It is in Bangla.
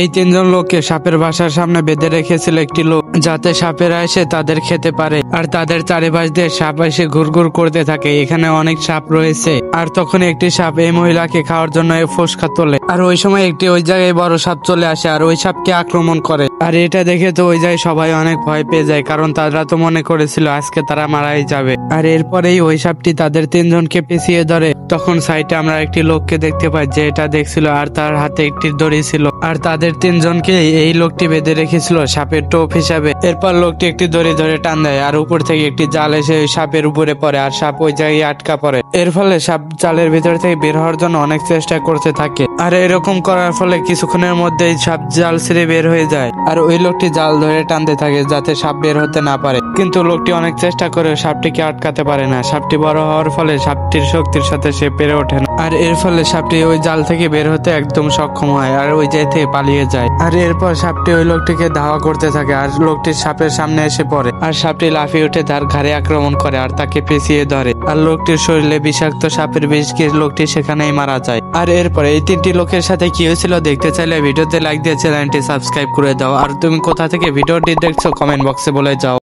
এই তিনজন লোককে সাপের বাসার সামনে বেঁধে রেখেছিল একটি লোক, যাতে সাপেরা এসে তাদের খেতে পারে। আর তাদের চারিপাশ দিয়ে সাপ এসে ঘুরঘুর করতে থাকে। এখানে অনেক সাপ রয়েছে। আর তখন একটি সাপ এই মহিলাকে খাওয়ার জন্য ফোসকা তোলে। আর ওই সময় একটি ওই জায়গায় বড় সাপ চলে আসে আর ওই সাপকে আক্রমণ করে। আর এটা দেখে তো ওই জায়গায় সবাই অনেক ভয় পেয়ে যায়, কারণ তারা তো মনে করেছিল আজকে তারা মারাই যাবে। আর এরপরেই ওই সাপটি তাদের তিনজনকে পেঁচিয়ে ধরে। তখন সাইডে আমরা একটি লোককে দেখতে পাই যে এটা দেখছিল, আর তার হাতে একটি দড়ি ছিল। আর তাদের তিনজনকে এই লোকটি বেঁধে রেখেছিল সাপের টোপ হিসাবে। এরপর লোকটি একটি দড়ি ধরে টান দেয় আর উপর থেকে একটি জাল এসে ওই সাপের উপরে পড়ে আর সাপ ওই জায়গায় আটকা পড়ে। এর ফলে সাপ জালের ভিতর থেকে বের হওয়ার জন্য অনেক চেষ্টা করতে থাকে। আর এরকম করার ফলে কিছুক্ষণের মধ্যেই সাপ জাল ছেড়ে বের হয়ে যায়। আর ওই লোকটি জাল ধরে টানতে থাকে যাতে সাপ বের হতে না পারে। কিন্তু লোকটি অনেক চেষ্টা করে সাপটিকে আটকাতে পারে না। সাপটি বড় হওয়ার ফলে সাপটির শক্তির সাথে সে পেরে ওঠে না। আর এর ফলে সাপটি ওই জাল থেকে বের হতে একদম সক্ষম হয় আর ওই জায়গা থেকে পালিয়ে যায়। আর এরপর সাপটি ওই লোকটিকে ধাওয়া করতে থাকে আর লোকটি সাপের সামনে এসে পড়ে। আর সাপটি লাফিয়ে উঠে তার ঘাড়ে আক্রমণ করে আর তাকে পেঁচিয়ে ধরে। আর লোকটির শরীরে বিষাক্ত সাপের বিষ গিয়ে লোকটি সেখানেই মারা যায়। আর এরপরে এই তিনটি লোকের সাথে কি হয়েছিল দেখতে চাইলে ভিডিওতে লাইক দিয়ে চ্যানেলটি সাবস্ক্রাইব করে দাও। আর তুমি কোথা থেকে ভিডিওটি দেখছো কমেন্ট বক্সে বলে যাও।